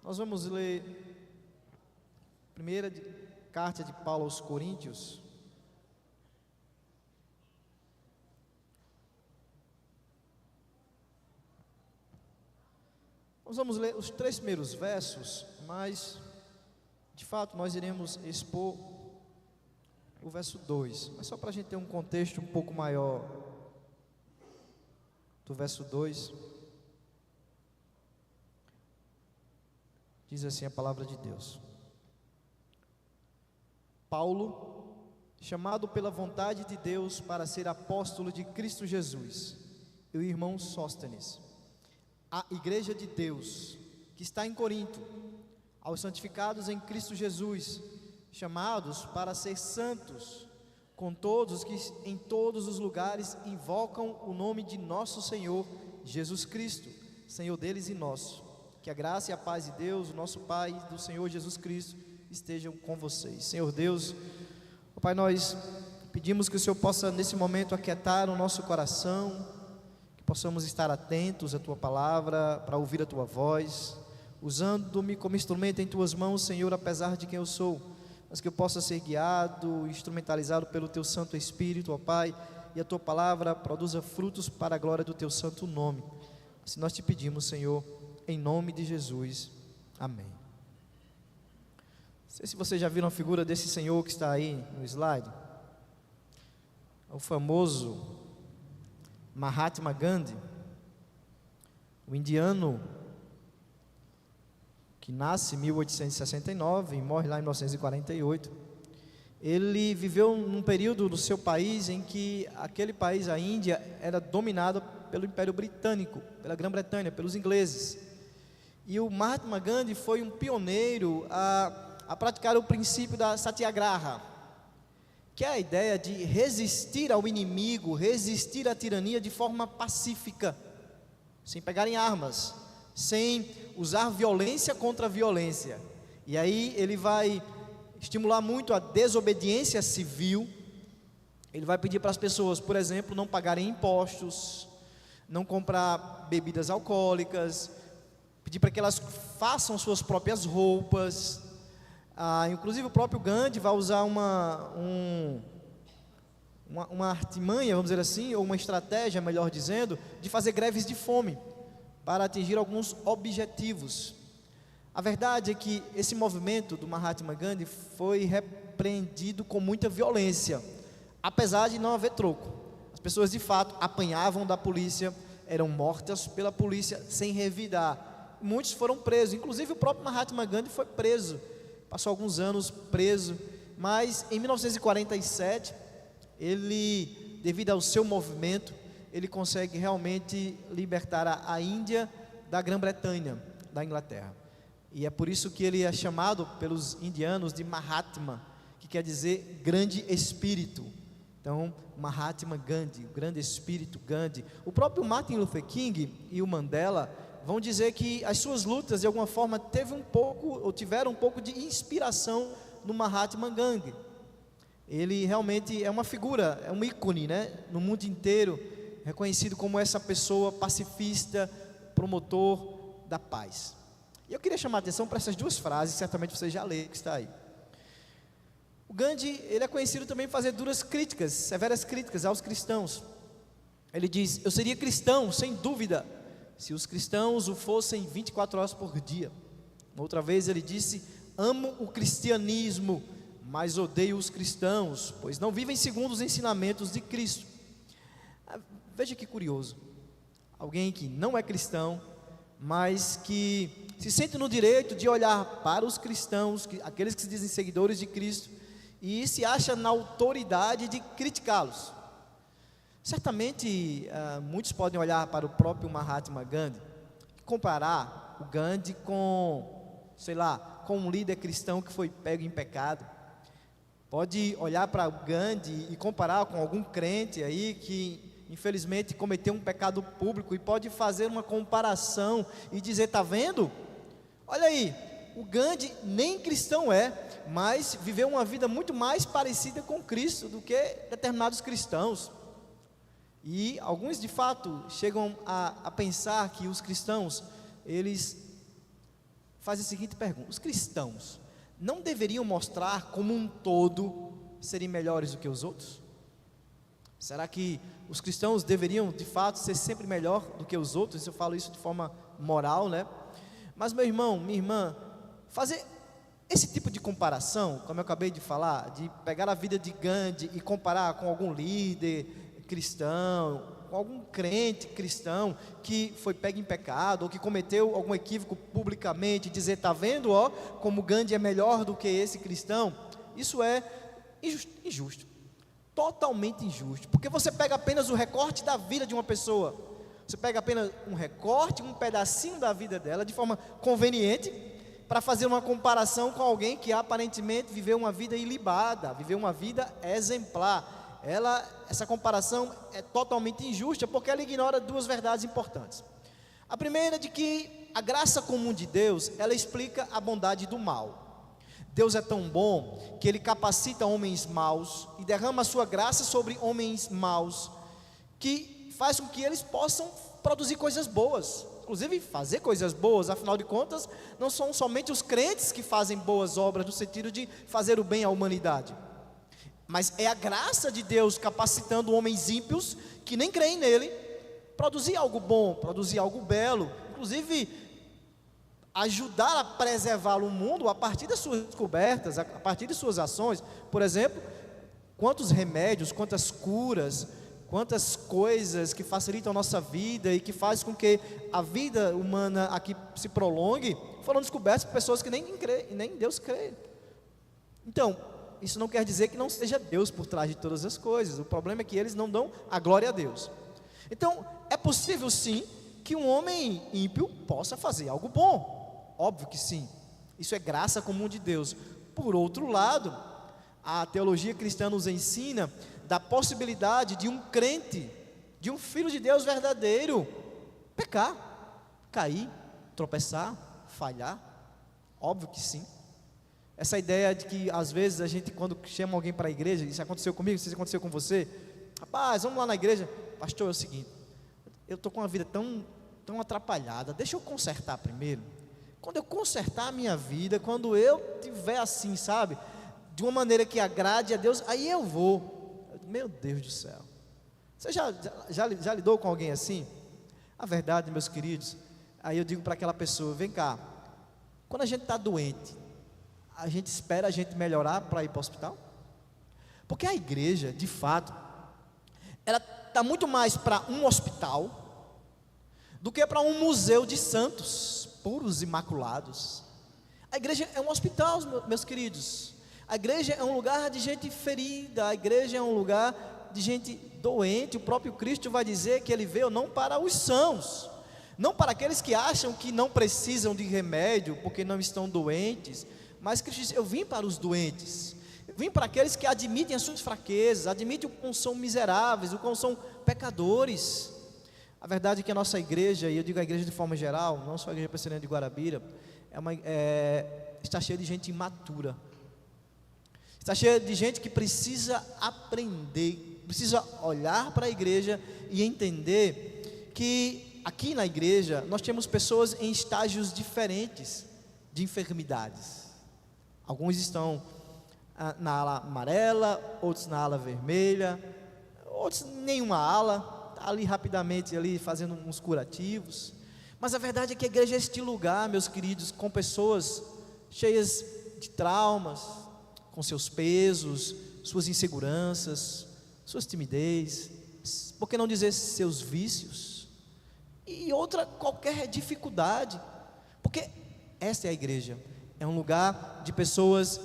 Nós vamos ler a primeira carta de Paulo aos Coríntios. Nós vamos ler os 3 primeiros versos, mas de fato nós iremos expor o verso 2. Mas só para a gente ter um contexto um pouco maior do verso 2. Diz assim a palavra de Deus: Paulo, chamado pela vontade de Deus para ser apóstolo de Cristo Jesus, e o irmão Sóstenes, a igreja de Deus que está em Corinto, aos santificados em Cristo Jesus, chamados para ser santos, com todos que em todos os lugares invocam o nome de nosso Senhor Jesus Cristo, Senhor deles e nosso. Que a graça e a paz de Deus, o nosso Pai, do Senhor Jesus Cristo, estejam com vocês. Senhor Deus, Pai, nós pedimos que o Senhor possa nesse momento aquietar o nosso coração, que possamos estar atentos à Tua palavra, para ouvir a Tua voz, usando-me como instrumento em Tuas mãos, Senhor, apesar de quem eu sou, mas que eu possa ser guiado, instrumentalizado pelo Teu Santo Espírito, ó Pai, e a Tua palavra produza frutos para a glória do Teu santo nome. Assim nós te pedimos, Senhor, em nome de Jesus, amém. Não sei se vocês já viram a figura desse senhor que está aí no slide. É o famoso Mahatma Gandhi, o indiano que nasce em 1869 e morre lá em 1948. Ele viveu num período do seu país em que aquele país, a Índia, era dominado pelo Império Britânico, pela Grã-Bretanha, pelos ingleses. E o Mahatma Gandhi foi um pioneiro a praticar o princípio da Satyagraha, que é a ideia de resistir ao inimigo, resistir à tirania de forma pacífica, sem pegar em armas, sem usar violência contra violência. E aí ele vai estimular muito a desobediência civil. Ele vai pedir para as pessoas, por exemplo, não pagarem impostos, não comprar bebidas alcoólicas, pedir para que elas façam suas próprias roupas. Inclusive o próprio Gandhi vai usar uma artimanha, vamos dizer assim, ou uma estratégia, melhor dizendo, de fazer greves de fome, para atingir alguns objetivos. A verdade é que esse movimento do Mahatma Gandhi foi repreendido com muita violência, apesar de não haver troco. As pessoas de fato apanhavam da polícia, eram mortas pela polícia sem revidar. Muitos foram presos, inclusive o próprio Mahatma Gandhi foi preso, passou alguns anos preso, mas em 1947, ele, devido ao seu movimento, ele consegue realmente libertar a Índia da Grã-Bretanha, da Inglaterra. E é por isso que ele é chamado pelos indianos de Mahatma, que quer dizer grande espírito. Então, Mahatma Gandhi, o grande espírito Gandhi. O próprio Martin Luther King e o Mandela vão dizer que as suas lutas, de alguma forma, tiveram um pouco de inspiração no Mahatma Gandhi. Ele realmente é uma figura, é um ícone, né, no mundo inteiro, reconhecido como essa pessoa pacifista, promotor da paz. E eu queria chamar a atenção para essas 2 frases, certamente você já leu, que está aí. O Gandhi, ele é conhecido também por fazer duras críticas, severas críticas aos cristãos. Ele diz: eu seria cristão, sem dúvida, se os cristãos o fossem 24 horas por dia. Outra vez ele disse: amo o cristianismo, mas odeio os cristãos, pois não vivem segundo os ensinamentos de Cristo. Veja que curioso, alguém que não é cristão, mas que se sente no direito de olhar para os cristãos, aqueles que se dizem seguidores de Cristo, e se acha na autoridade de criticá-los. Certamente muitos podem olhar para o próprio Mahatma Gandhi e comparar o Gandhi com, com um líder cristão que foi pego em pecado. Pode olhar para o Gandhi e comparar com algum crente aí que infelizmente cometeu um pecado público, e pode fazer uma comparação e dizer: está vendo? Olha aí, o Gandhi nem cristão é, mas viveu uma vida muito mais parecida com Cristo do que determinados cristãos. E alguns de fato chegam a pensar que os cristãos, eles faz a seguinte pergunta: os cristãos não deveriam mostrar como um todo serem melhores do que os outros? Será que os cristãos deveriam de fato ser sempre melhor do que os outros? Eu falo isso de forma moral, né? Mas meu irmão, minha irmã, fazer esse tipo de comparação, como eu acabei de falar, de pegar a vida de Gandhi e comparar com algum líder cristão, com algum crente cristão que foi pego em pecado, ou que cometeu algum equívoco publicamente, dizer, está vendo, ó, como Gandhi é melhor do que esse cristão, isso é injusto, totalmente injusto, porque você pega apenas o recorte da vida de uma pessoa, você pega apenas um recorte, um pedacinho da vida dela, de forma conveniente, para fazer uma comparação com alguém que aparentemente viveu uma vida ilibada, viveu uma vida exemplar. Essa comparação é totalmente injusta, porque ela ignora duas verdades importantes. A primeira é de que a graça comum de Deus, ela explica a bondade do mal. Deus é tão bom que Ele capacita homens maus e derrama a sua graça sobre homens maus, que faz com que eles possam produzir coisas boas, inclusive fazer coisas boas. Afinal de contas, não são somente os crentes que fazem boas obras no sentido de fazer o bem à humanidade, mas é a graça de Deus capacitando homens ímpios que nem creem nele, produzir algo bom, produzir algo belo, inclusive ajudar a preservar o mundo a partir das suas descobertas, a partir de suas ações. Por exemplo, quantos remédios, quantas curas, quantas coisas que facilitam a nossa vida e que faz com que a vida humana aqui se prolongue, foram descobertas por pessoas que nem Deus crê. Então, isso não quer dizer que não seja Deus por trás de todas as coisas. O problema é que eles não dão a glória a Deus. Então, é possível sim que um homem ímpio possa fazer algo bom, óbvio que sim, isso é graça comum de Deus. Por outro lado, a teologia cristã nos ensina da possibilidade de um crente, de um filho de Deus verdadeiro, pecar, cair, tropeçar, falhar, óbvio que sim. Essa ideia de que às vezes a gente, quando chama alguém para a igreja, isso aconteceu comigo, isso aconteceu com você, rapaz, vamos lá na igreja, pastor, é o seguinte, eu estou com uma vida tão atrapalhada, deixa eu consertar primeiro. Quando eu consertar a minha vida, quando eu tiver assim, sabe, de uma maneira que agrade a Deus, aí eu vou. Meu Deus do céu, você já lidou com alguém assim? A verdade, meus queridos, aí eu digo para aquela pessoa, vem cá, quando a gente está doente, a gente espera a gente melhorar para ir para o hospital? Porque a igreja, de fato, ela está muito mais para um hospital do que para um museu de santos puros, imaculados. A igreja é um hospital, meus queridos. A igreja é um lugar de gente ferida, a igreja é um lugar de gente doente. O próprio Cristo vai dizer que Ele veio não para os sãos, não para aqueles que acham que não precisam de remédio porque não estão doentes, mas Cristo diz, eu vim para os doentes, eu vim para aqueles que admitem as suas fraquezas, admitem o quão são miseráveis, o quão são pecadores. A verdade é que a nossa igreja, e eu digo a igreja de forma geral, não só a igreja presbiteriana de Guarabira, está cheia de gente imatura, está cheia de gente que precisa aprender, precisa olhar para a igreja e entender que aqui na igreja nós temos pessoas em estágios diferentes de enfermidades. Alguns estão na ala amarela, outros na ala vermelha, outros nenhuma ala, está ali rapidamente ali fazendo uns curativos. Mas a verdade é que a igreja é este lugar, meus queridos, com pessoas cheias de traumas, com seus pesos, suas inseguranças, suas timidez, por que não dizer seus vícios, e outra qualquer dificuldade, porque esta é a igreja, é um lugar de pessoas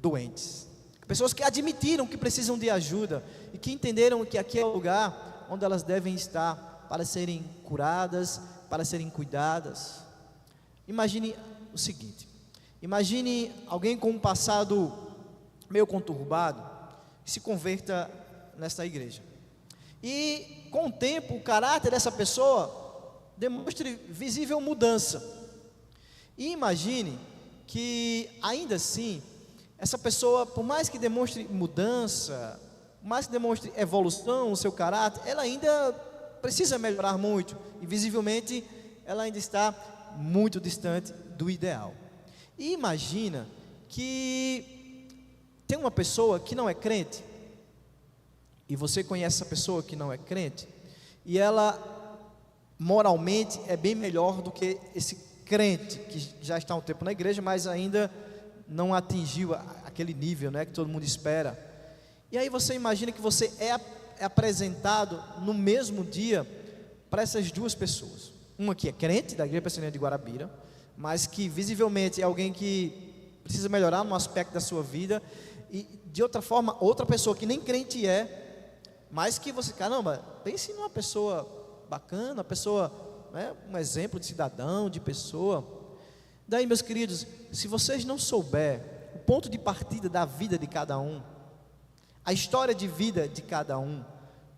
doentes, pessoas que admitiram que precisam de ajuda, e que entenderam que aqui é o lugar onde elas devem estar, para serem curadas, para serem cuidadas. Imagine o seguinte, imagine alguém com um passado meio conturbado, que se converta nesta igreja, e com o tempo, o caráter dessa pessoa demonstre visível mudança, e imagine que ainda assim, essa pessoa, por mais que demonstre mudança, por mais que demonstre evolução no seu caráter, ela ainda precisa melhorar muito, e visivelmente ela ainda está muito distante do ideal. E imagina que tem uma pessoa que não é crente, e você conhece essa pessoa que não é crente, e ela moralmente é bem melhor do que esse crente que já está há um tempo na igreja, mas ainda não atingiu aquele nível, né, que todo mundo espera. E aí você imagina que você é apresentado no mesmo dia para essas duas pessoas. Uma que é crente da Igreja Presbiteriana de Guarabira, mas que visivelmente é alguém que precisa melhorar num aspecto da sua vida, e de outra forma, outra pessoa que nem crente é, mas que você, caramba, pense numa pessoa bacana, uma pessoa, né, um exemplo de cidadão, de pessoa. Daí, meus queridos, se vocês não souberem o ponto de partida da vida de cada um, a história de vida de cada um,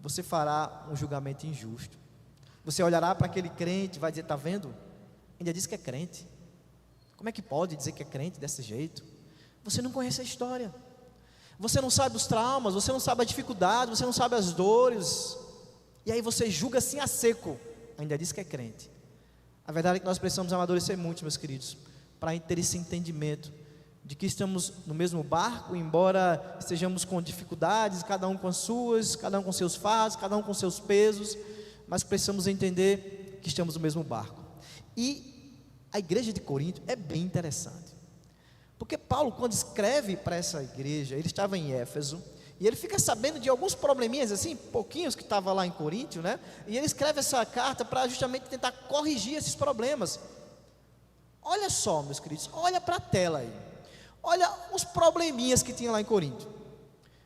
você fará um julgamento injusto. Você olhará para aquele crente e vai dizer, está vendo? Ainda diz que é crente. Como é que pode dizer que é crente desse jeito? Você não conhece a história. Você não sabe os traumas, você não sabe a dificuldade, você não sabe as dores. E aí você julga assim a seco. Ainda diz que é crente. A verdade é que nós precisamos amadurecer muito, meus queridos, para ter esse entendimento de que estamos no mesmo barco, embora estejamos com dificuldades, cada um com as suas, cada um com seus fardos, cada um com seus pesos, mas precisamos entender que estamos no mesmo barco. E a igreja de Corinto é bem interessante, porque Paulo, quando escreve para essa igreja, ele estava em Éfeso, e ele fica sabendo de alguns probleminhas, assim, pouquinhos que estavam lá em Coríntio, né? E ele escreve essa carta para justamente tentar corrigir esses problemas. Olha só, meus queridos, olha para a tela aí. Olha os probleminhas que tinha lá em Coríntio.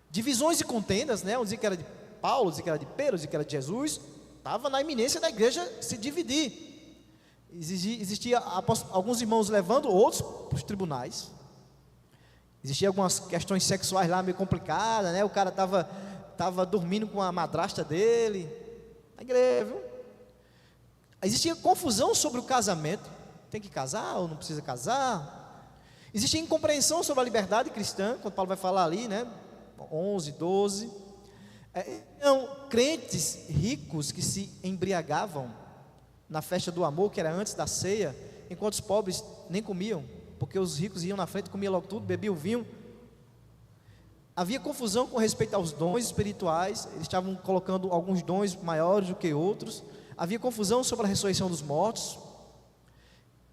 Divisões e contendas, né? Um dizia que era de Paulo, um dizia que era de Pedro, um dizia que era de Jesus. Estava na iminência da igreja se dividir. Existia alguns irmãos levando outros para os tribunais. Existiam algumas questões sexuais lá meio complicadas, né? O cara estava dormindo com a madrasta dele. Na igreja, viu? Existia confusão sobre o casamento. Tem que casar ou não precisa casar? Existia incompreensão sobre a liberdade cristã, quando Paulo vai falar ali, né? 11, 12. Crentes ricos que se embriagavam na festa do amor, que era antes da ceia, enquanto os pobres nem comiam, porque os ricos iam na frente, comiam logo tudo, bebiam vinho. Havia confusão com respeito aos dons espirituais, eles estavam colocando alguns dons maiores do que outros. Havia confusão sobre a ressurreição dos mortos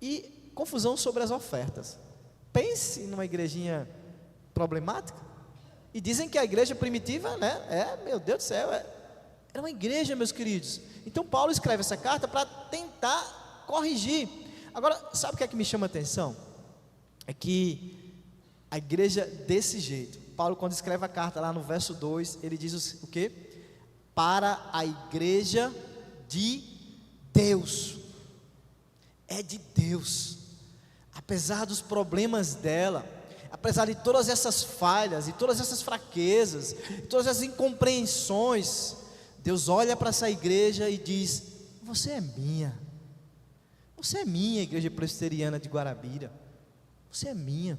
e confusão sobre as ofertas. Pense numa igrejinha problemática. E dizem que a igreja primitiva, né, meu Deus do céu, era uma igreja, meus queridos. Então Paulo escreve essa carta para tentar corrigir. Agora, sabe o que é que me chama a atenção? É que a igreja desse jeito, Paulo, quando escreve a carta lá no verso 2, ele diz o quê? Para a igreja de Deus. É de Deus. Apesar dos problemas dela, apesar de todas essas falhas, e todas essas fraquezas, e todas essas incompreensões, Deus olha para essa igreja e diz: você é minha. Você é minha, igreja presbiteriana de Guarabira. Você é minha.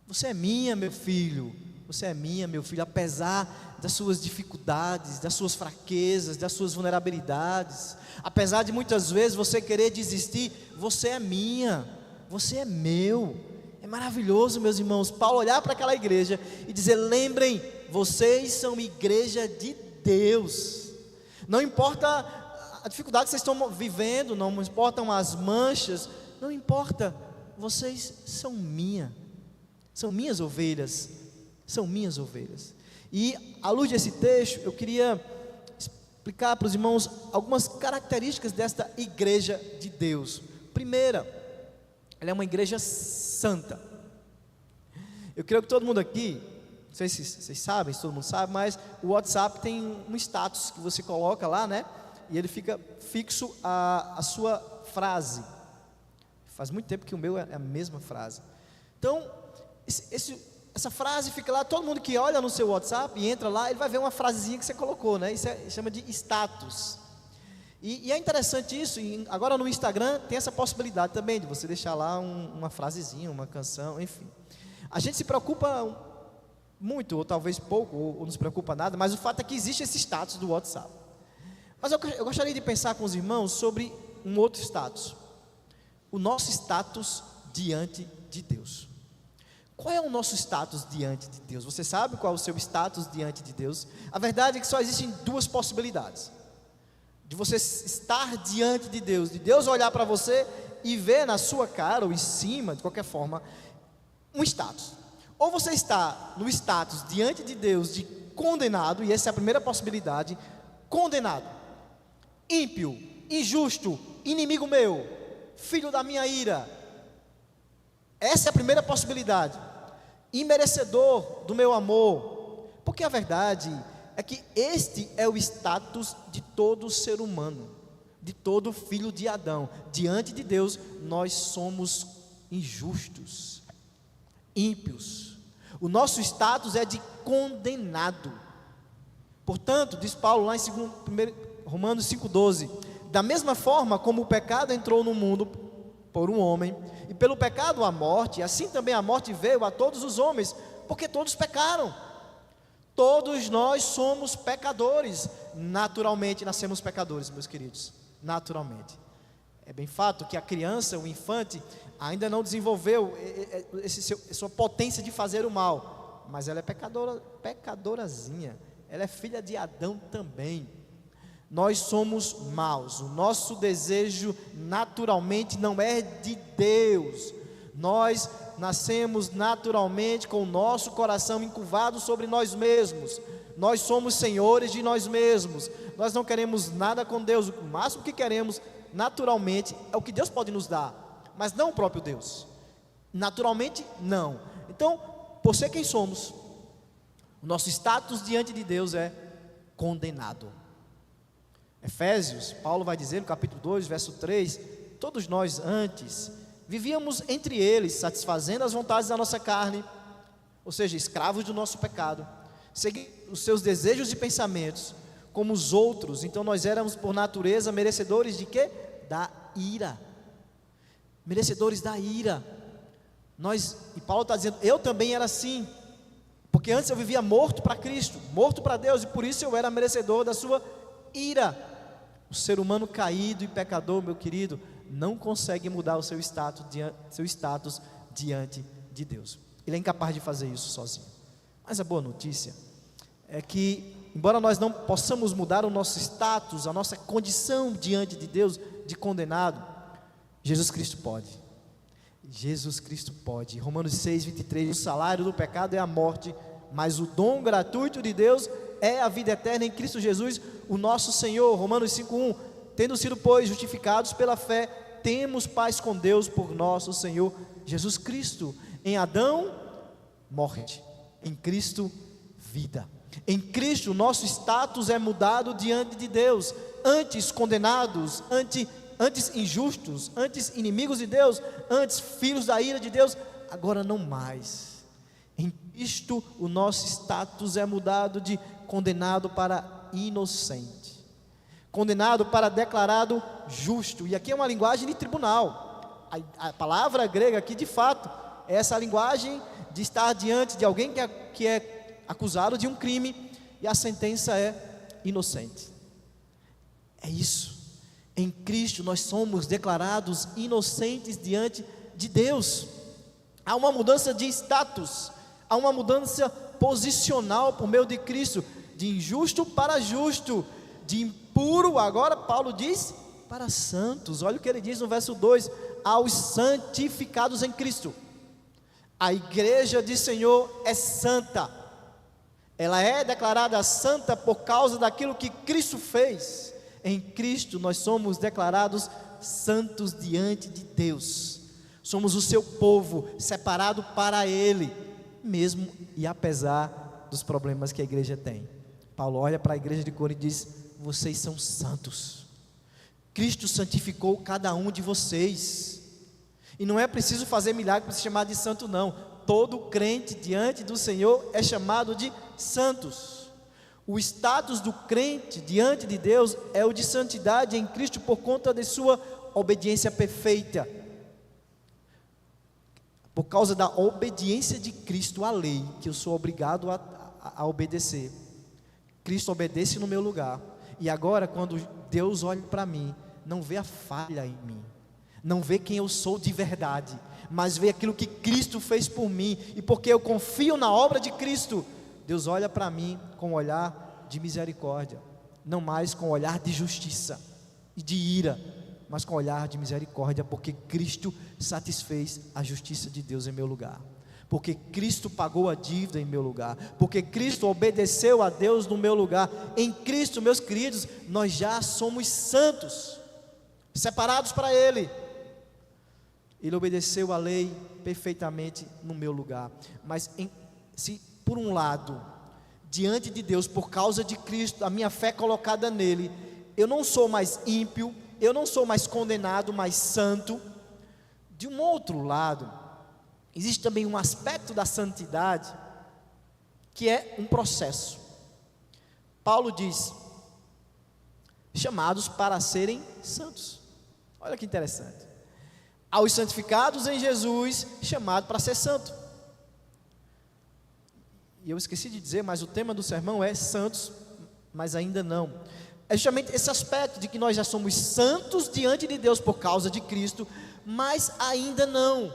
Você é minha, meu filho. Você é minha, meu filho, apesar das suas dificuldades, das suas fraquezas, das suas vulnerabilidades, apesar de muitas vezes você querer desistir, você é minha, você é meu. É maravilhoso, meus irmãos, Paulo olhar para aquela igreja e dizer: lembrem, vocês são igreja de Deus. Não importa a dificuldade que vocês estão vivendo, não importam as manchas, não importa, vocês são minhas ovelhas. São minhas ovelhas. E à luz desse texto, eu queria explicar para os irmãos algumas características desta igreja de Deus. Primeira, ela é uma igreja santa. Eu creio que todo mundo aqui, não sei se vocês sabem, se todo mundo sabe, mas o WhatsApp tem um status que você coloca lá, né? E ele fica fixo a sua frase. Faz muito tempo que o meu é a mesma frase. Então, essa frase fica lá, todo mundo que olha no seu WhatsApp e entra lá, ele vai ver uma frasezinha que você colocou, né? Isso chama de status. E é interessante isso, e agora no Instagram tem essa possibilidade também, de você deixar lá uma frasezinha, uma canção, enfim. A gente se preocupa muito, ou talvez pouco, ou não se preocupa nada, mas o fato é que existe esse status do WhatsApp. Mas eu gostaria de pensar com os irmãos sobre um outro status. o nosso status diante de Deus. Qual é o nosso status diante de Deus? Você sabe qual é o seu status diante de Deus? A verdade é que só existem duas possibilidades: de você estar diante de Deus olhar para você e ver na sua cara ou em cima, de qualquer forma, um status. Ou você está no status diante de Deus de condenado, e essa é a primeira possibilidade: condenado, ímpio, injusto, inimigo meu, filho da minha ira. Essa é a primeira possibilidade. Imerecedor do meu amor. Porque a verdade é que este é o status de todo ser humano, de todo filho de Adão. Diante de Deus, nós somos injustos, ímpios. O nosso status é de condenado. Portanto, diz Paulo lá em Romanos 5,12: da mesma forma como o pecado entrou no mundo por um homem, e pelo pecado a morte, assim também a morte veio a todos os homens, porque todos pecaram. Todos nós somos pecadores. Naturalmente nascemos pecadores, meus queridos, naturalmente. É bem fato que a criança, o infante, ainda não desenvolveu sua potência de fazer o mal, mas ela é pecadorazinha, ela é filha de Adão também. Nós somos maus, o nosso desejo naturalmente não é de Deus. Nós nascemos naturalmente com o nosso coração encurvado sobre nós mesmos. Nós somos senhores de nós mesmos. Nós não queremos nada com Deus. O máximo que queremos naturalmente é o que Deus pode nos dar, mas não o próprio Deus. Naturalmente não. Então, por ser quem somos, o nosso status diante de Deus é condenado. Efésios, Paulo vai dizer no capítulo 2, verso 3: todos nós antes vivíamos entre eles, satisfazendo as vontades da nossa carne, ou seja, escravos do nosso pecado, seguindo os seus desejos e pensamentos, como os outros. Então nós éramos por natureza merecedores de quê? Da ira. Merecedores da ira. E Paulo está dizendo, eu também era assim, porque antes eu vivia morto para Cristo, morto para Deus, e por isso eu era merecedor da sua ira. O ser humano caído e pecador, meu querido, não consegue mudar o seu status diante de Deus. Ele é incapaz de fazer isso sozinho. Mas a boa notícia é que, embora nós não possamos mudar o nosso status, a nossa condição diante de Deus de condenado, Jesus Cristo pode. Jesus Cristo pode. Romanos 6:23: o salário do pecado é a morte, mas o dom gratuito de Deus é a vida eterna em Cristo Jesus, o nosso Senhor. Romanos 5:1: tendo sido, pois, justificados pela fé, temos paz com Deus por nosso Senhor Jesus Cristo. Em Adão, morte; em Cristo, vida. Em Cristo, nosso status é mudado diante de Deus. Antes condenados, antes injustos, antes inimigos de Deus, antes filhos da ira de Deus, agora não mais. Em Cristo, o nosso status é mudado de condenado para inocente, condenado para declarado justo. E aqui é uma linguagem de tribunal. A palavra grega aqui, de fato, é essa linguagem de estar diante de alguém que é acusado de um crime, e a sentença é inocente. É isso. Em Cristo nós somos declarados inocentes diante de Deus. Há uma mudança de status, há uma mudança posicional por meio de Cristo, de injusto para justo, de impuro, agora Paulo diz, para santos. Olha o que ele diz no verso 2: aos santificados em Cristo. A igreja de Senhor é santa, ela é declarada santa por causa daquilo que Cristo fez. Em Cristo nós somos declarados santos diante de Deus, somos o seu povo, separado para Ele, mesmo e apesar dos problemas que a igreja tem. Paulo olha para a igreja de Corinto e diz: vocês são santos, Cristo santificou cada um de vocês, e não é preciso fazer milagre para se chamar de santo não, todo crente diante do Senhor é chamado de santos. O status do crente diante de Deus é o de santidade em Cristo por conta de sua obediência perfeita. Por causa da obediência de Cristo à lei, que eu sou obrigado a obedecer. Cristo obedece no meu lugar. E agora, quando Deus olha para mim, não vê a falha em mim, não vê quem eu sou de verdade, mas vê aquilo que Cristo fez por mim, e porque eu confio na obra de Cristo, Deus olha para mim com um olhar de misericórdia, não mais com um olhar de justiça e de ira, mas com um olhar de misericórdia, porque Cristo satisfez a justiça de Deus em meu lugar, porque Cristo pagou a dívida em meu lugar, porque Cristo obedeceu a Deus no meu lugar. Em Cristo, meus queridos, nós já somos santos, separados para Ele. Ele obedeceu a lei perfeitamente no meu lugar. Mas se por um lado, diante de Deus, por causa de Cristo, a minha fé colocada nele, eu não sou mais ímpio, eu não sou mais condenado, mais santo, de um outro lado, existe também um aspecto da santidade, que é um processo. Paulo diz, chamados para serem santos. Olha que interessante. Aos santificados em Jesus, chamado para ser santo. E eu esqueci de dizer, mas o tema do sermão é santos, mas ainda não. É justamente esse aspecto de que nós já somos santos diante de Deus por causa de Cristo, mas ainda não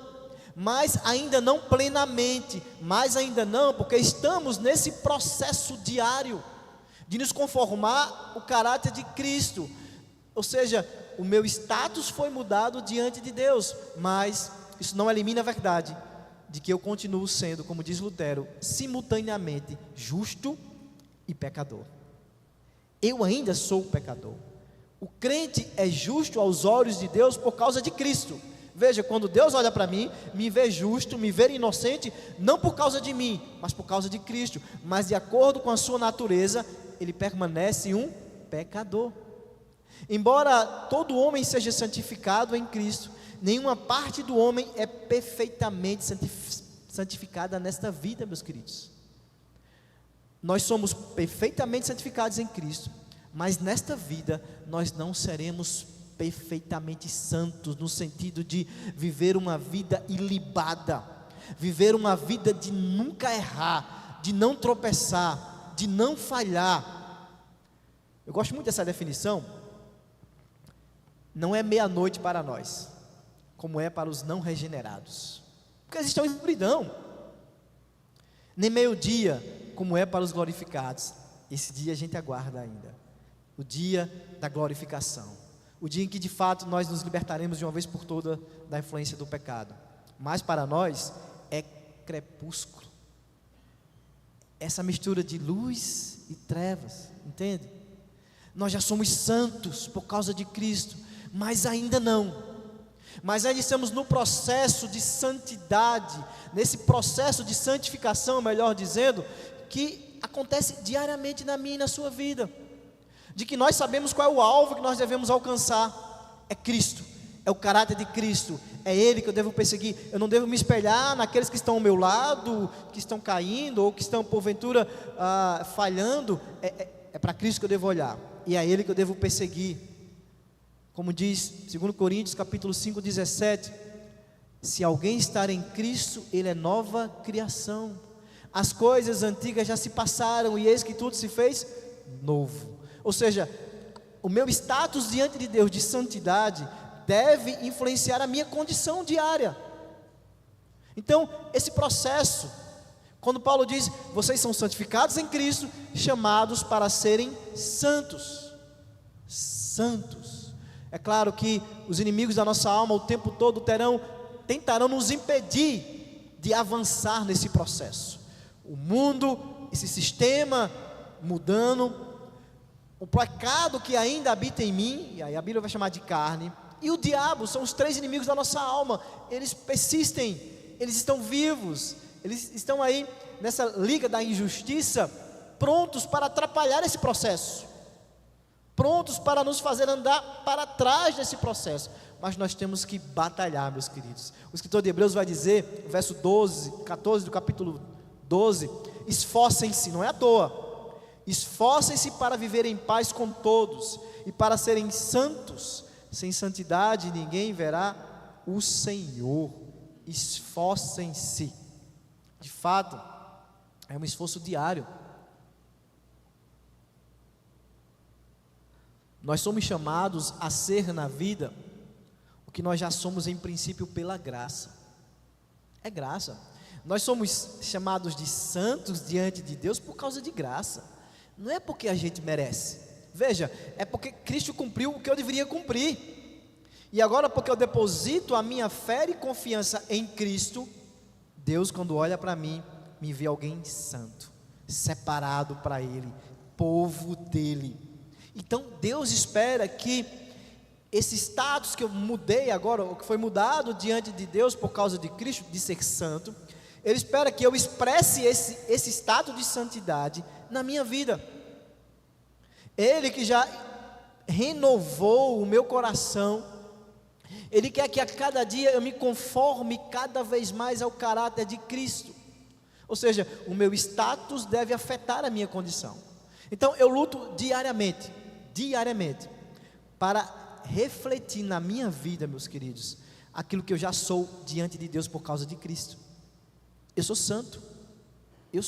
plenamente, mas ainda não, porque estamos nesse processo diário de nos conformar o caráter de Cristo. Ou seja, o meu status foi mudado diante de Deus, mas isso não elimina a verdade de que eu continuo sendo, como diz Lutero, simultaneamente justo e pecador. Eu ainda sou pecador. O crente é justo aos olhos de Deus por causa de Cristo. Veja, quando Deus olha para mim, me vê justo, me vê inocente, não por causa de mim, mas por causa de Cristo. Mas de acordo com a sua natureza, ele permanece um pecador. Embora todo homem seja santificado em Cristo, nenhuma parte do homem é perfeitamente santificada nesta vida, meus queridos. Nós somos perfeitamente santificados em Cristo, mas nesta vida nós não seremos perfeitamente santos, no sentido de viver uma vida ilibada, viver uma vida de nunca errar, de não tropeçar, de não falhar. Eu gosto muito dessa definição. Não é meia-noite para nós, como é para os não regenerados, porque eles estão em escuridão. Nem meio-dia, como é para os glorificados. Esse dia a gente aguarda ainda, o dia da glorificação, o dia em que de fato nós nos libertaremos de uma vez por toda da influência do pecado. Mas para nós é crepúsculo, essa mistura de luz e trevas, entende? Nós já somos santos por causa de Cristo, mas ainda não. Mas ainda estamos no processo de santidade, nesse processo de santificação, melhor dizendo, que acontece diariamente na minha e na sua vida, de que nós sabemos qual é o alvo que nós devemos alcançar. É Cristo, é o caráter de Cristo, é Ele que eu devo perseguir. Eu não devo me espelhar naqueles que estão ao meu lado, que estão caindo, ou que estão porventura falhando. É para Cristo que eu devo olhar, e é Ele que eu devo perseguir. Como diz 2 Coríntios capítulo 5, 17, se alguém estar em Cristo, ele é nova criação, as coisas antigas já se passaram, e eis que tudo se fez novo. Ou seja, o meu status diante de Deus de santidade deve influenciar a minha condição diária. Então, esse processo, quando Paulo diz, vocês são santificados em Cristo, chamados para serem santos. Santos. É claro que os inimigos da nossa alma o tempo todo tentarão nos impedir de avançar nesse processo. O mundo, esse sistema mudando, o pecado que ainda habita em mim, e aí a Bíblia vai chamar de carne, e o diabo, são os três inimigos da nossa alma. Eles persistem, eles estão vivos, eles estão aí nessa liga da injustiça, prontos para atrapalhar esse processo, prontos para nos fazer andar para trás desse processo. Mas nós temos que batalhar, meus queridos. O escritor de Hebreus vai dizer, verso 14 do capítulo 12, esforcem-se, não é à toa, esforcem-se para viver em paz com todos, e para serem santos. Sem santidade ninguém verá o Senhor. Esforcem-se. De fato, é um esforço diário. Nós somos chamados a ser na vida o Porque nós já somos em princípio pela graça. É graça. Nós somos chamados de santos diante de Deus por causa de graça. Não é porque a gente merece. Veja, é porque Cristo cumpriu o que eu deveria cumprir. E agora, porque eu deposito a minha fé e confiança em Cristo, Deus, quando olha para mim, me vê alguém santo, separado para Ele, povo dEle. Então Deus espera que esse status que eu mudei agora, o que foi mudado diante de Deus por causa de Cristo, de ser santo, Ele espera que eu expresse esse status de santidade na minha vida. Ele que já renovou o meu coração, Ele quer que a cada dia eu me conforme cada vez mais ao caráter de Cristo. Ou seja, o meu status deve afetar a minha condição. Então eu luto diariamente, para refletir na minha vida, meus queridos, aquilo que eu já sou diante de Deus por causa de Cristo. Eu sou santo, eu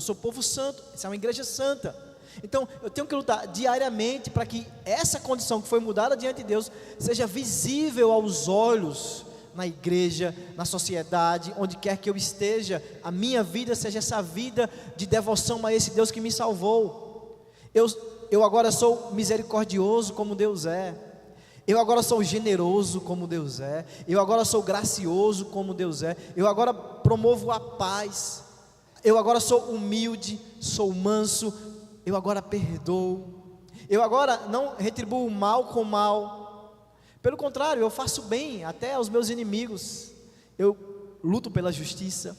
sou povo santo, isso é uma igreja santa. Então eu tenho que lutar diariamente para que essa condição que foi mudada diante de Deus seja visível aos olhos, na igreja, na sociedade, onde quer que eu esteja, a minha vida seja essa vida de devoção a esse Deus que me salvou. Eu agora sou misericordioso como Deus é, eu agora sou generoso como Deus é, eu agora sou gracioso como Deus é, eu agora promovo a paz, eu agora sou humilde, sou manso, eu agora perdoo, eu agora não retribuo o mal com mal, pelo contrário, eu faço bem até aos meus inimigos, eu luto pela justiça,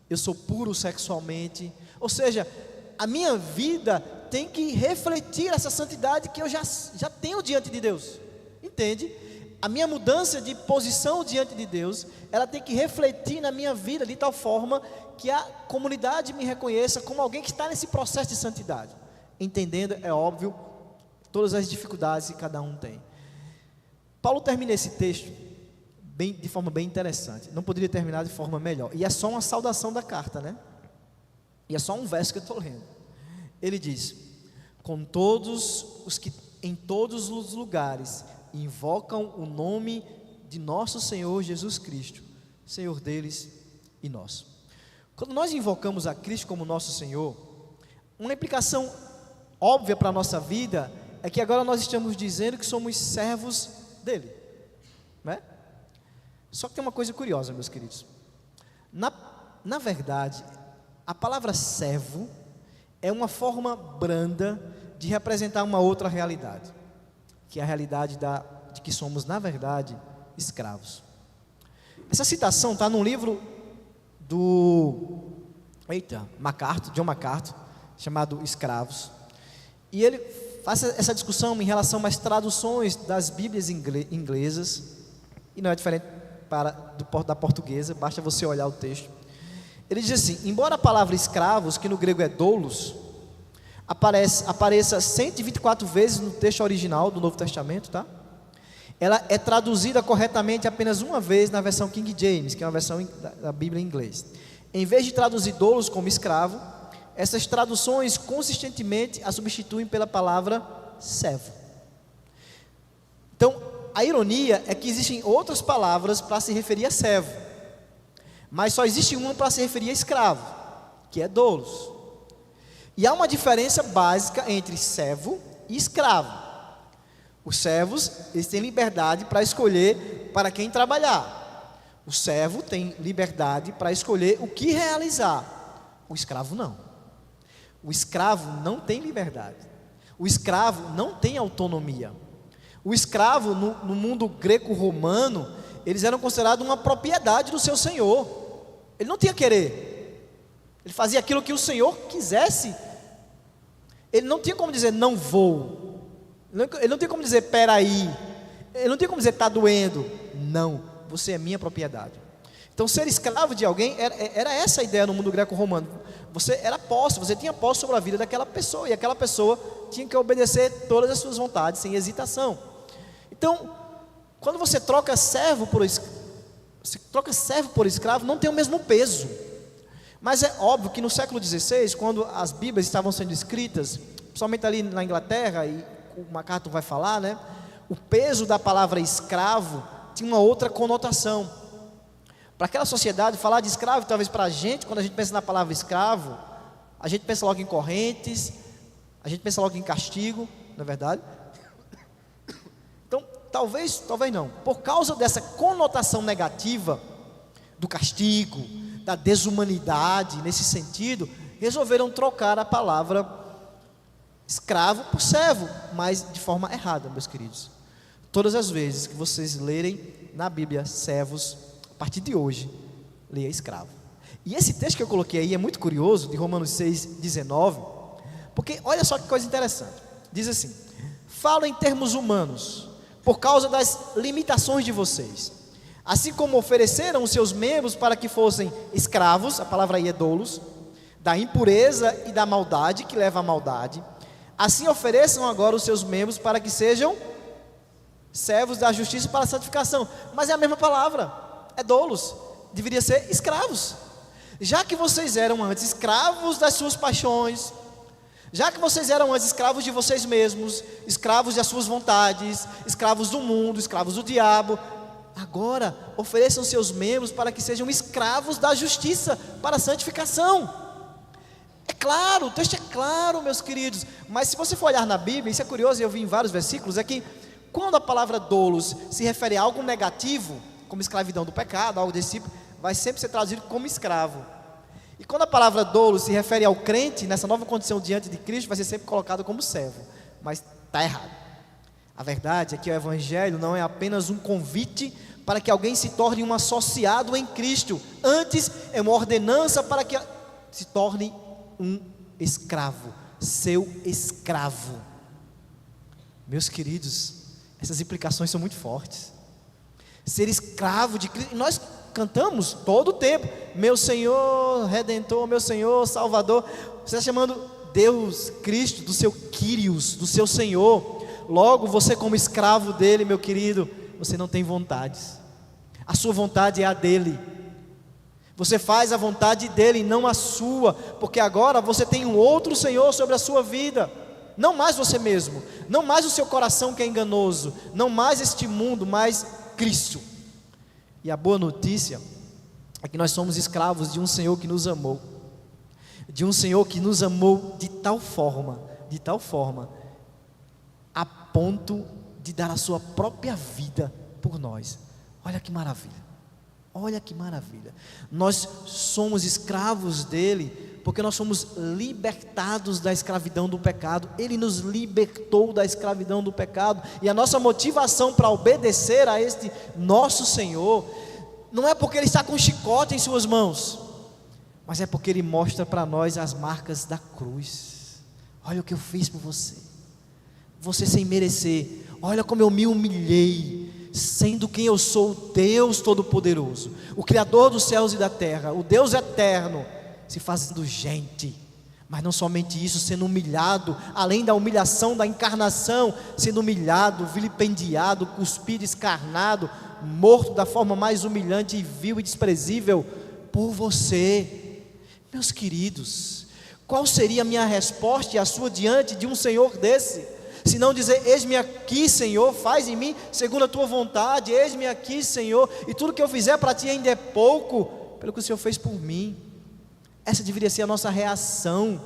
eu sou puro sexualmente, ou seja, a minha vida tem que refletir essa santidade que eu já tenho diante de Deus, entende? A minha mudança de posição diante de Deus, ela tem que refletir na minha vida de tal forma que a comunidade me reconheça como alguém que está nesse processo de santidade, entendendo, é óbvio, todas as dificuldades que cada um tem. Paulo termina esse texto de forma bem interessante, não poderia terminar de forma melhor, e é só uma saudação da carta, né? E é só um verso que eu estou lendo. Ele diz: com todos os que em todos os lugares invocam o nome de nosso Senhor Jesus Cristo, Senhor deles e nosso. Quando nós invocamos a Cristo como nosso Senhor, uma implicação óbvia para a nossa vida é que agora nós estamos dizendo que somos servos dele, né? Só que tem uma coisa curiosa, meus queridos, na verdade, a palavra servo é uma forma branda de representar uma outra realidade, que é a realidade de que somos, na verdade, escravos. Essa citação está num livro do John MacArthur, chamado Escravos, e ele faz essa discussão em relação às traduções das Bíblias inglesas, e não é diferente da portuguesa, basta você olhar o texto. Ele diz assim: embora a palavra escravos, que no grego é doulos, apareça 124 vezes no texto original do Novo Testamento, tá? Ela é traduzida corretamente apenas uma vez na versão King James, que é uma versão da Bíblia em inglês. Em vez de traduzir doulos como escravo, essas traduções consistentemente a substituem pela palavra servo. Então, a ironia é que existem outras palavras para se referir a servo, mas só existe uma para se referir a escravo, que é doulos. E há uma diferença básica entre servo e escravo. Os servos, eles têm liberdade para escolher para quem trabalhar. O servo tem liberdade para escolher o que realizar. O escravo não. O escravo não tem liberdade. O escravo não tem autonomia. O escravo, no mundo greco-romano, eles eram considerados uma propriedade do seu senhor. Ele não tinha querer. Ele fazia aquilo que o senhor quisesse. Ele não tinha como dizer não vou. Ele não tinha como dizer peraí. Ele não tinha como dizer está doendo. Não, você é minha propriedade. Então ser escravo de alguém era essa a ideia no mundo greco-romano. Você era posse, você tinha posse sobre a vida daquela pessoa, e aquela pessoa tinha que obedecer todas as suas vontades sem hesitação. Então, quando você troca servo por escravo, não tem o mesmo peso. Mas é óbvio que no século XVI, quando as Bíblias estavam sendo escritas, principalmente ali na Inglaterra, e o MacArthur vai falar, né? O peso da palavra escravo tinha uma outra conotação. Para aquela sociedade, falar de escravo, talvez para a gente, quando a gente pensa na palavra escravo, a gente pensa logo em correntes, a gente pensa logo em castigo, não é verdade? Então, talvez não, por causa dessa conotação negativa, do castigo, da desumanidade, nesse sentido, resolveram trocar a palavra escravo por servo, mas de forma errada, meus queridos. Todas as vezes que vocês lerem na Bíblia servos, a partir de hoje, leia escravo. E esse texto que eu coloquei aí é muito curioso, de Romanos 6,19, porque olha só que coisa interessante. Diz assim: falo em termos humanos, por causa das limitações de vocês. Assim como ofereceram os seus membros para que fossem escravos, a palavra aí é doulos, da impureza e da maldade, que leva à maldade, assim ofereçam agora os seus membros para que sejam servos da justiça para a santificação. Mas é a mesma palavra, é doulos, deveria ser escravos. Já que vocês eram antes escravos das suas paixões, já que vocês eram antes escravos de vocês mesmos, escravos das suas vontades, escravos do mundo, escravos do diabo, agora ofereçam seus membros para que sejam escravos da justiça para a santificação. É claro, o texto é claro, meus queridos, mas se você for olhar na Bíblia, isso é curioso, eu vi em vários versículos, é que quando a palavra doulos se refere a algo negativo, como escravidão do pecado, algo desse tipo, vai sempre ser traduzido como escravo. E quando a palavra doulos se refere ao crente, nessa nova condição diante de Cristo, vai ser sempre colocado como servo, mas está errado. A verdade é que o Evangelho não é apenas um convite para que alguém se torne um associado em Cristo, antes é uma ordenança para que se torne um escravo, seu escravo. Meus queridos, essas implicações são muito fortes. Ser escravo de Cristo, nós cantamos todo o tempo, meu Senhor Redentor, meu Senhor Salvador. Você está chamando Deus, Cristo, do seu Kyrios, do seu Senhor. Logo, você como escravo dele, meu querido, você não tem vontades, a sua vontade é a dele. Você faz a vontade dele, não a sua, porque agora você tem um outro Senhor sobre a sua vida. Não mais você mesmo, não mais o seu coração que é enganoso, não mais este mundo, mas Cristo. E a boa notícia é que nós somos escravos de um Senhor que nos amou, de um Senhor que nos amou de tal forma, a ponto de dar a sua própria vida por nós. Olha que maravilha, olha que maravilha. Nós somos escravos dele, porque nós somos libertados da escravidão do pecado. Ele nos libertou da escravidão do pecado, e a nossa motivação para obedecer a este nosso Senhor, não é porque Ele está com um chicote em suas mãos, mas é porque Ele mostra para nós as marcas da cruz. Olha o que eu fiz por você, você sem merecer, olha como eu me humilhei, sendo quem eu sou, Deus Todo-Poderoso, o Criador dos céus e da terra, o Deus eterno, se fazendo gente, mas não somente isso, sendo humilhado, além da humilhação da encarnação, sendo humilhado, vilipendiado, cuspido, escarnado, morto da forma mais humilhante e vil e desprezível por você. Meus queridos, qual seria a minha resposta e a sua diante de um Senhor desse? Se não dizer, eis-me aqui, Senhor, faz em mim segundo a tua vontade, eis-me aqui, Senhor, e tudo que eu fizer para ti ainda é pouco, pelo que o Senhor fez por mim. Essa deveria ser a nossa reação.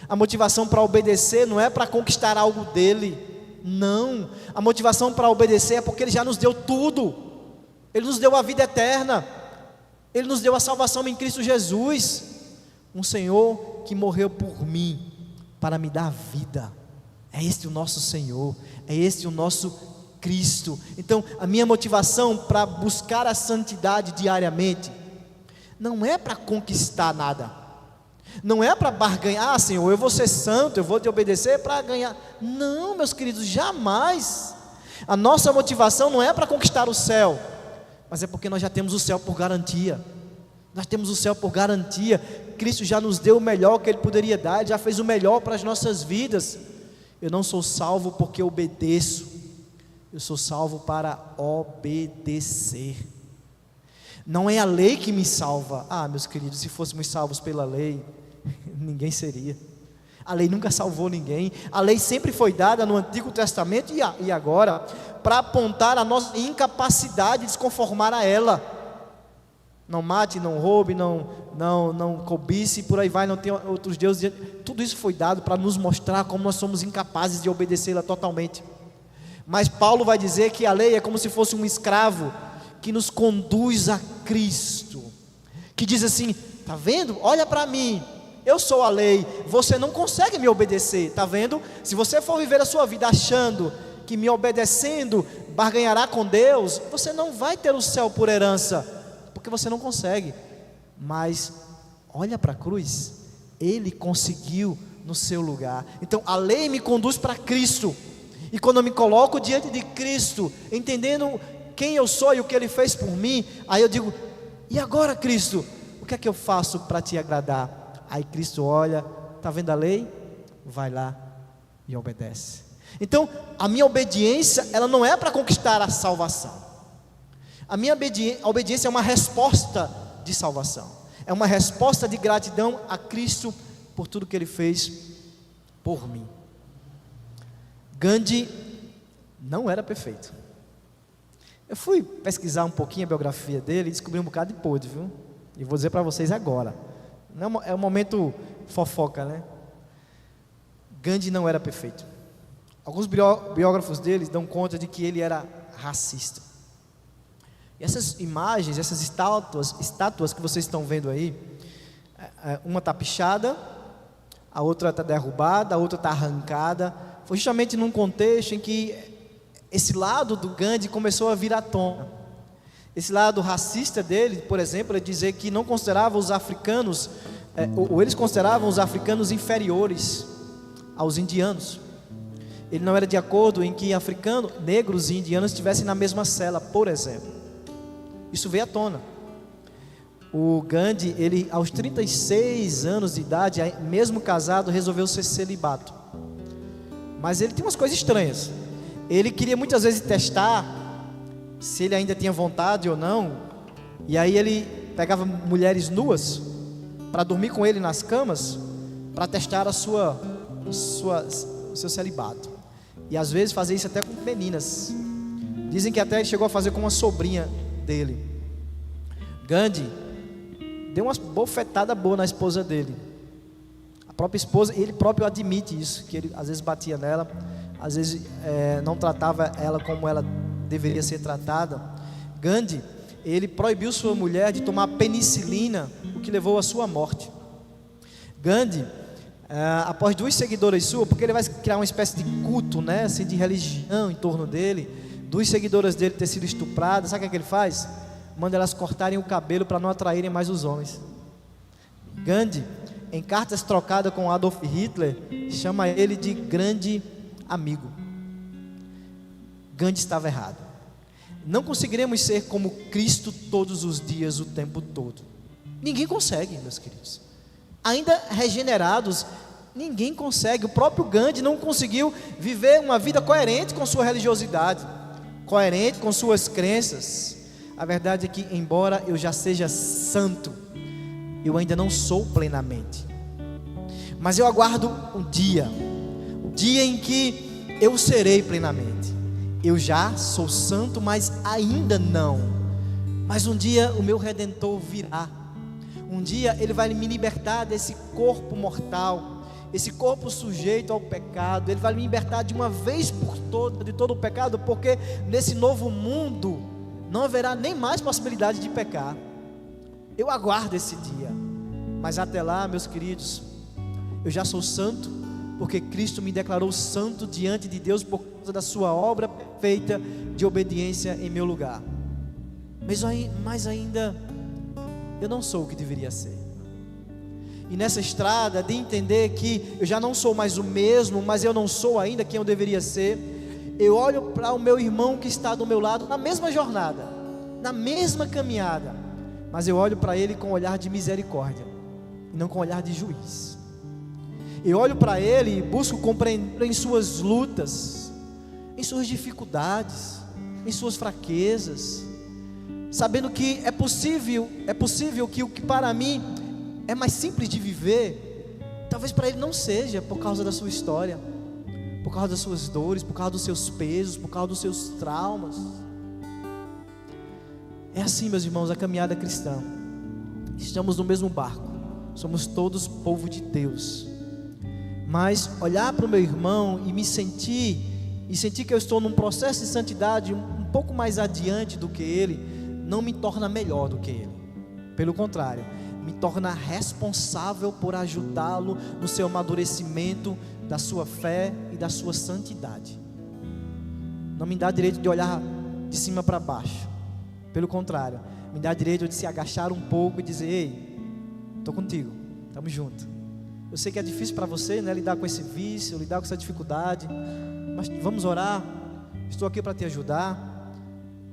A motivação para obedecer não é para conquistar algo dele, não. A motivação para obedecer é porque Ele já nos deu tudo. Ele nos deu a vida eterna, Ele nos deu a salvação em Cristo Jesus, um Senhor que morreu por mim, para me dar vida. É este o nosso Senhor, é este o nosso Cristo. Então, a minha motivação para buscar a santidade diariamente, não é para conquistar nada, não é para barganhar, Senhor, eu vou ser santo, eu vou te obedecer para ganhar. Não, meus queridos, jamais. A nossa motivação não é para conquistar o céu, mas é porque nós já temos o céu por garantia. Nós temos o céu por garantia. Cristo já nos deu o melhor que Ele poderia dar, Ele já fez o melhor para as nossas vidas. Eu não sou salvo porque obedeço, eu sou salvo para obedecer. Não é a lei que me salva. Meus queridos, se fôssemos salvos pela lei, ninguém seria. A lei nunca salvou ninguém. A lei sempre foi dada no Antigo Testamento e agora para apontar a nossa incapacidade de se conformar a ela. Não mate, não roube, não cobice, por aí vai, não tenha outros deuses. Tudo isso foi dado para nos mostrar como nós somos incapazes de obedecê-la totalmente. Mas Paulo vai dizer que a lei é como se fosse um escravo que nos conduz a Cristo, que diz assim: está vendo? Olha para mim, eu sou a lei, você não consegue me obedecer, está vendo? Se você for viver a sua vida achando que me obedecendo barganhará com Deus, você não vai ter o céu por herança, porque você não consegue. Mas olha para a cruz, Ele conseguiu no seu lugar. Então a lei me conduz para Cristo, e quando eu me coloco diante de Cristo, entendendo quem eu sou e o que Ele fez por mim, aí eu digo: e agora, Cristo, o que é que eu faço para te agradar? Aí Cristo olha, está vendo a lei? Vai lá e obedece. Então a minha obediência, ela não é para conquistar a salvação. A minha obediência é uma resposta de salvação, é uma resposta de gratidão a Cristo por tudo que Ele fez por mim. Gandhi não era perfeito. Eu fui pesquisar um pouquinho a biografia dele e descobri um bocado de podre, viu? E vou dizer para vocês agora. É um momento fofoca, né? Gandhi não era perfeito. Alguns biógrafos dele dão conta de que ele era racista. E essas imagens, essas estátuas que vocês estão vendo aí, uma está pichada, a outra está derrubada, a outra está arrancada. Foi justamente num contexto em que esse lado do Gandhi começou a vir à tona. Esse lado racista dele, por exemplo, é dizer que não considerava os africanos, ou eles consideravam os africanos inferiores aos indianos. Ele não era de acordo em que africanos, negros e indianos estivessem na mesma cela, por exemplo. Isso veio à tona. O Gandhi, ele aos 36 anos de idade, mesmo casado, resolveu ser celibato. Mas ele tinha umas coisas estranhas. Ele queria muitas vezes testar se ele ainda tinha vontade ou não, e aí ele pegava mulheres nuas para dormir com ele nas camas, para testar o seu celibato. E às vezes fazia isso até com meninas. Dizem que até ele chegou a fazer com uma sobrinha dele. Gandhi deu uma bofetada boa na esposa dele. A própria esposa, ele próprio admite isso, que ele às vezes batia nela, às vezes não tratava ela como ela deveria ser tratada. Gandhi, ele proibiu sua mulher de tomar penicilina, o que levou à sua morte. Gandhi, após 2 seguidoras suas, porque ele vai criar uma espécie de culto, né, assim, de religião em torno dele, 2 seguidoras dele ter sido estupradas, sabe o que ele faz? Manda elas cortarem o cabelo para não atraírem mais os homens. Gandhi, em cartas trocadas com Adolf Hitler, chama ele de grande amigo. Gandhi estava errado. Não conseguiremos ser como Cristo todos os dias, o tempo todo. Ninguém consegue, meus queridos. Ainda regenerados, ninguém consegue. O próprio Gandhi não conseguiu viver uma vida coerente com sua religiosidade, coerente com suas crenças. A verdade é que, embora eu já seja santo, eu ainda não sou plenamente. Mas eu aguardo o dia em que eu serei plenamente. Eu já sou santo, mas ainda não. Mas um dia o meu Redentor virá. Um dia Ele vai me libertar desse corpo mortal, esse corpo sujeito ao pecado. Ele vai me libertar de uma vez por todas de todo o pecado, porque nesse novo mundo não haverá nem mais possibilidade de pecar. Eu aguardo esse dia. Mas até lá, meus queridos, eu já sou santo, porque Cristo me declarou santo diante de Deus por causa da sua obra perfeita de obediência em meu lugar. Mas ainda eu não sou o que deveria ser. E nessa estrada de entender que eu já não sou mais o mesmo, mas eu não sou ainda quem eu deveria ser, eu olho para o meu irmão que está do meu lado na mesma jornada, na mesma caminhada, mas eu olho para ele com um olhar de misericórdia e não com um olhar de juiz. Eu olho para ele e busco compreender em suas lutas, em suas dificuldades, em suas fraquezas, sabendo que é possível que o que para mim é mais simples de viver, talvez para ele não seja por causa da sua história, por causa das suas dores, por causa dos seus pesos, por causa dos seus traumas. É assim, meus irmãos, a caminhada cristã. Estamos no mesmo barco, somos todos povo de Deus. Mas olhar para o meu irmão e sentir que eu estou num processo de santidade um pouco mais adiante do que ele, não me torna melhor do que ele. Pelo contrário, me torna responsável por ajudá-lo no seu amadurecimento da sua fé e da sua santidade. Não me dá direito de olhar de cima para baixo. Pelo contrário, me dá direito de se agachar um pouco e dizer: ei, estou contigo, estamos juntos. Eu sei que é difícil para você, né, lidar com esse vício, lidar com essa dificuldade, mas vamos orar. Estou aqui para te ajudar.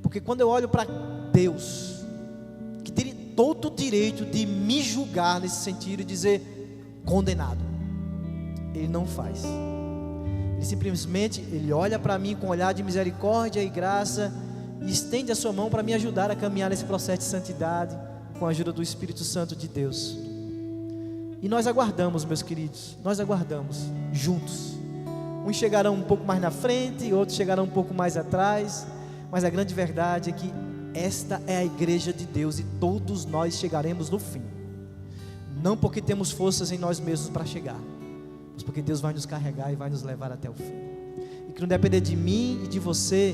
Porque quando eu olho para Deus, que tem todo o direito de me julgar nesse sentido e dizer condenado, Ele não faz. Ele simplesmente olha para mim com um olhar de misericórdia e graça e estende a sua mão para me ajudar a caminhar nesse processo de santidade com a ajuda do Espírito Santo de Deus. E nós aguardamos, meus queridos, nós aguardamos juntos. Uns chegarão um pouco mais na frente, outros chegarão um pouco mais atrás, mas a grande verdade é que esta é a igreja de Deus e todos nós chegaremos no fim. Não porque temos forças em nós mesmos para chegar, mas porque Deus vai nos carregar e vai nos levar até o fim. E que não depender de mim e de você,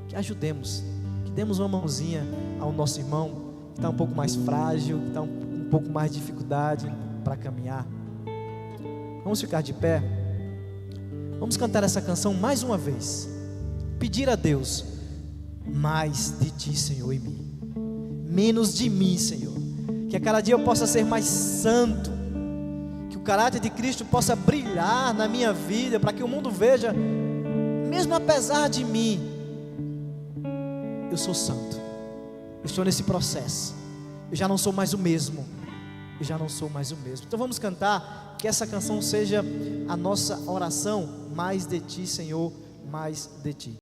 que ajudemos, que demos uma mãozinha ao nosso irmão que está um pouco mais frágil, que está um pouco mais de dificuldade para caminhar. Vamos ficar de pé. Vamos cantar essa canção mais uma vez. Pedir a Deus: mais de Ti, Senhor, em mim, menos de mim, Senhor. Que a cada dia eu possa ser mais santo, que o caráter de Cristo possa brilhar na minha vida, para que o mundo veja, mesmo apesar de mim, eu sou santo, eu estou nesse processo, eu já não sou mais o mesmo, eu já não sou mais o mesmo. Então vamos cantar, que essa canção seja a nossa oração: mais de Ti, Senhor, mais de Ti.